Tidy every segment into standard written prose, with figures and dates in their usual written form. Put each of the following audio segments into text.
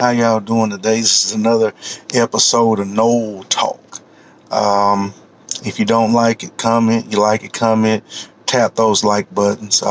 How y'all doing today? This is another episode of Noel Talk. Um, if you don't like it, comment. You like it, comment. Tap those like buttons.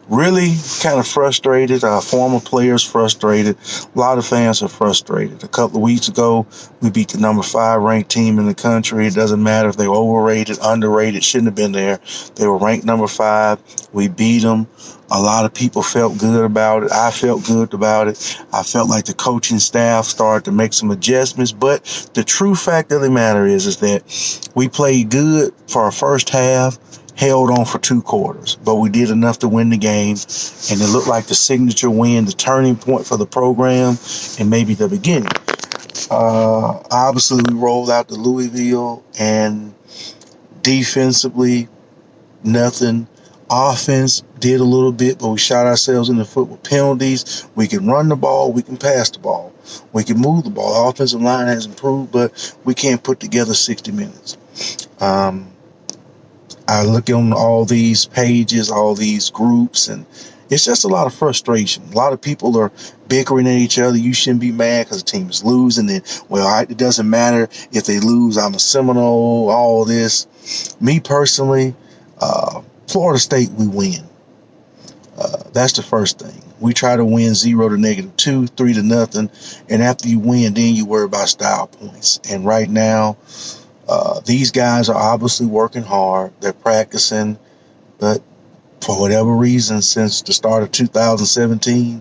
Really kind of frustrated. Former players frustrated. A lot of fans are frustrated. A couple of weeks ago, we beat the number 5 ranked team in the country. It doesn't matter if they were overrated, underrated, shouldn't have been there. They were ranked number 5. We beat them. A lot of people felt good about it. I felt good about it. I felt like the coaching staff started to make some adjustments. But the true fact of the matter is that we played good for our first half, held on for 2 quarters, but we did enough to win the game, and it looked like the signature win, the turning point for the program, and maybe the beginning. Obviously, we rolled out to Louisville, and defensively, nothing. Offense did a little bit, but we shot ourselves in the foot with penalties. We can run the ball, we can pass the ball, we can move the ball. The offensive line has improved, but we can't put together 60 minutes. I look on all these pages, all these groups, and it's just a lot of frustration. A lot of people are bickering at each other. You shouldn't be mad because the team is losing. And, it doesn't matter if they lose. I'm a Seminole, all this. Me personally, Florida State, we win. That's the first thing. We try to win 0 to -2, 3 to nothing. And after you win, then you worry about style points. And right now, these guys are obviously working hard. They're practicing, but for whatever reason, since the start of 2017,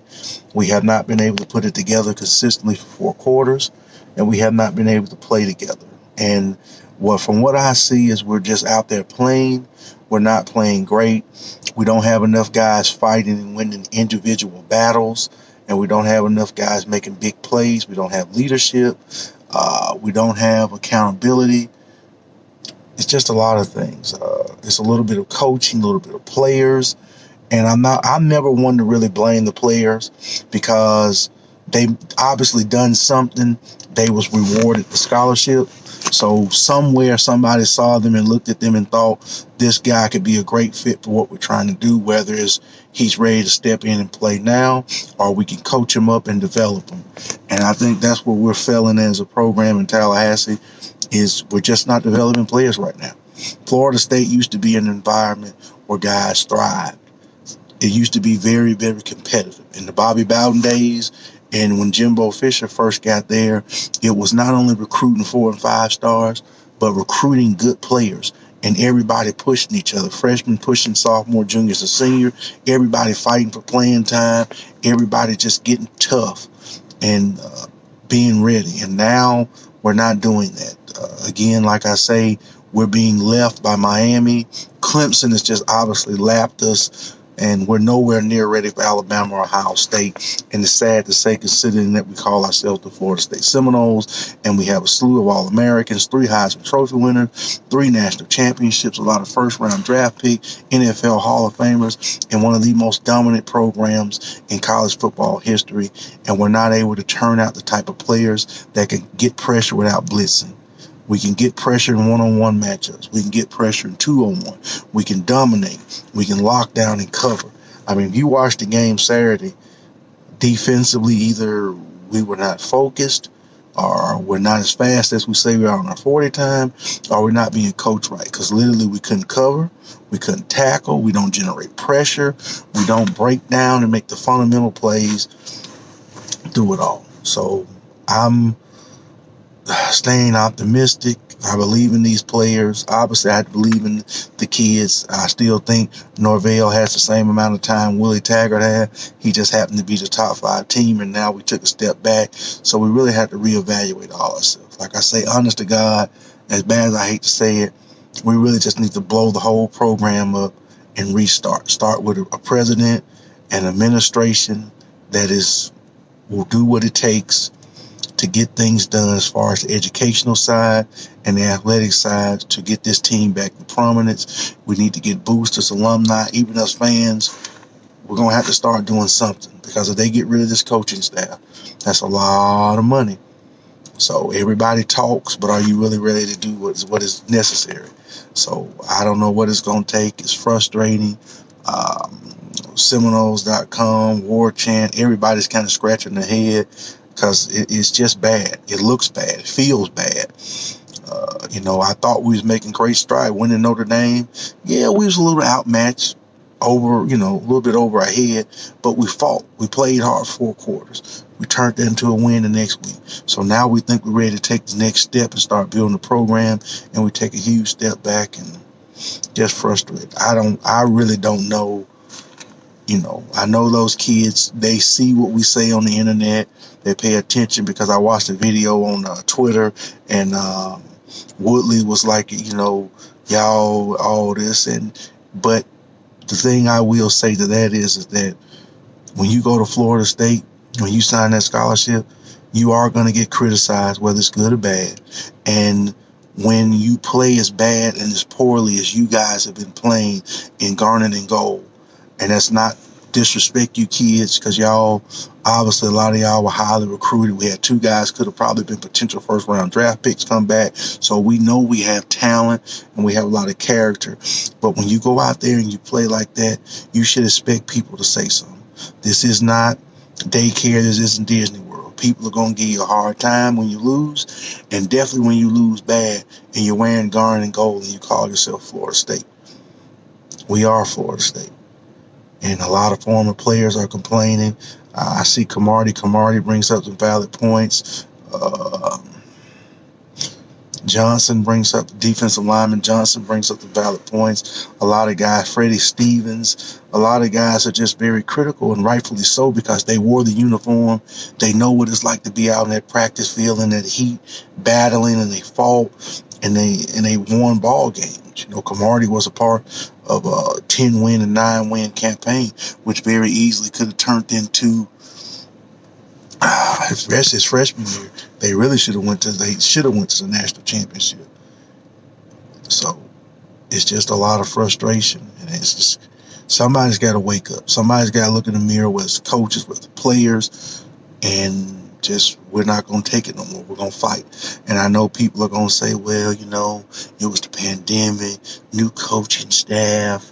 we have not been able to put it together consistently for 4 quarters, and we have not been able to play together. And from what I see is we're just out there playing. We're not playing great. We don't have enough guys fighting and winning individual battles, and we don't have enough guys making big plays. We don't have leadership. We don't have accountability. It's just a lot of things. It's a little bit of coaching, a little bit of players. And I'm never one to really blame the players because they obviously done something. They was rewarded the scholarship. So somewhere somebody saw them and looked at them and thought this guy could be a great fit for what we're trying to do, whether it's he's ready to step in and play now or we can coach him up and develop him. And I think that's what we're failing as a program in Tallahassee is we're just not developing players right now. Florida State used to be an environment where guys thrived. It used to be very, very competitive. In the Bobby Bowden days and when Jimbo Fisher first got there, it was not only recruiting 4 and 5 stars, but recruiting good players and everybody pushing each other. Freshmen pushing sophomore, juniors, and senior. Everybody fighting for playing time. Everybody just getting tough and being ready. And now we're not doing that. Again, like I say, we're being left by Miami. Clemson has just obviously lapped us, and we're nowhere near ready for Alabama or Ohio State. And it's sad to say, considering that we call ourselves the Florida State Seminoles, and we have a slew of All-Americans, 3 Heisman Trophy winners, 3 national championships, a lot of first-round draft picks, NFL Hall of Famers, and one of the most dominant programs in college football history. And we're not able to turn out the type of players that can get pressure without blitzing. We can get pressure in one-on-one matchups. We can get pressure in 2-on-1. We can dominate. We can lock down and cover. I mean, if you watch the game Saturday, defensively, either we were not focused or we're not as fast as we say we are on our 40 time, or we're not being coached right because literally we couldn't cover. We couldn't tackle. We don't generate pressure. We don't break down and make the fundamental plays through it all. So I'm staying optimistic. I believe in these players. Obviously, I believe in the kids. I still think Norvell has the same amount of time Willie Taggart had. He just happened to be the top 5 team, and now we took a step back. So we really had to reevaluate all ourselves. Like I say, honest to God, as bad as I hate to say it, we really just need to blow the whole program up and restart. Start with a president and administration that will do what it takes to get things done as far as the educational side and the athletic side to get this team back to prominence. We need to get boosters, alumni, even us fans. We're going to have to start doing something because if they get rid of this coaching staff, that's a lot of money. So everybody talks, but are you really ready to do what is necessary? So I don't know what it's going to take. It's frustrating. Seminoles.com, War Chant, everybody's kind of scratching their head because it's just bad. It looks bad. It feels bad. I thought we was making great stride winning Notre Dame. Yeah, we was a little outmatched over, a little bit over our head, but we fought. We played hard 4 quarters. We turned that into a win the next week. So now we think we're ready to take the next step and start building the program, and we take a huge step back and just frustrated. I really don't know. I know those kids, they see what we say on the internet. They pay attention because I watched a video on Twitter, and Woodley was like, y'all, all this. But the thing I will say to that is that when you go to Florida State, when you sign that scholarship, you are going to get criticized, whether it's good or bad. And when you play as bad and as poorly as you guys have been playing in Garnet and Gold, and that's not disrespect you kids, because y'all, obviously a lot of y'all were highly recruited. We had 2 guys could have probably been potential first round draft picks come back. So we know we have talent and we have a lot of character. But when you go out there and you play like that, you should expect people to say something. This is not daycare. This isn't Disney World. People are going to give you a hard time when you lose, and definitely when you lose bad and you're wearing Garnet and Gold and you call yourself Florida State. We are Florida State. And a lot of former players are complaining. I see Camardi brings up some valid points. Johnson brings up, defensive lineman Johnson brings up the valid points. A lot of guys, Freddie Stevens, a lot of guys are just very critical, and rightfully so, because they wore the uniform. They know what it's like to be out in that practice field in that heat, battling, and they fought, and they won ball games. Camardi was a part of a 10-win and 9-win campaign, which very easily could have turned into his freshman year. They really should have went to the national championship. So it's just a lot of frustration, and it's just somebody's got to wake up. Somebody's got to look in the mirror, with the coaches, with the players, and just, we're not going to take it no more. We're going to fight. And I know people are going to say, well, it was the pandemic, new coaching staff,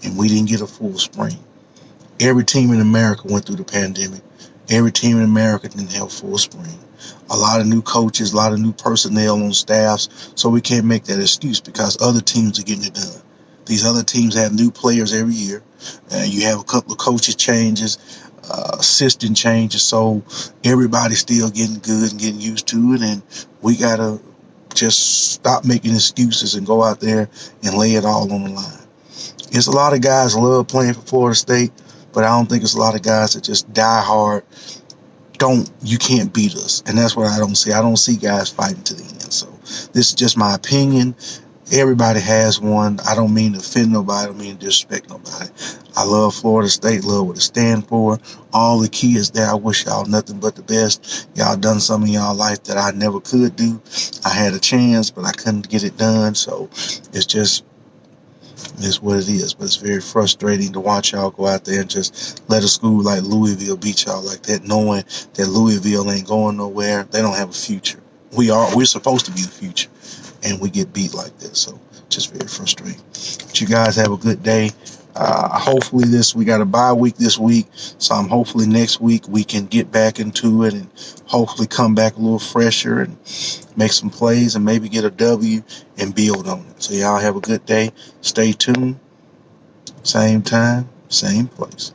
and we didn't get a full spring. Every team in America went through the pandemic. Every team in America didn't have full spring. A lot of new coaches, a lot of new personnel on staffs, so we can't make that excuse because other teams are getting it done. These other teams have new players every year. You have a couple of coaches changes, assistant changes, so everybody's still getting good and getting used to it, and we got to just stop making excuses and go out there and lay it all on the line. It's a lot of guys love playing for Florida State, but I don't think it's a lot of guys that just die hard. You can't beat us. And that's what I don't see. I don't see guys fighting to the end. So this is just my opinion. Everybody has one. I don't mean to offend nobody. I don't mean to disrespect nobody. I love Florida State, love what it stands for. All the kids there, I wish y'all nothing but the best. Y'all done some in y'all life that I never could do. I had a chance, but I couldn't get it done. So it's what it is. But it's very frustrating to watch y'all go out there and just let a school like Louisville beat y'all like that, knowing that Louisville ain't going nowhere. They don't have a future. We're supposed to be the future, and we get beat like that. So just very frustrating. But you guys have a good day. Hopefully we got a bye week this week, so hopefully next week we can get back into it and hopefully come back a little fresher and make some plays and maybe get a W and build on it. So y'all have a good day. Stay tuned. Same time, same place.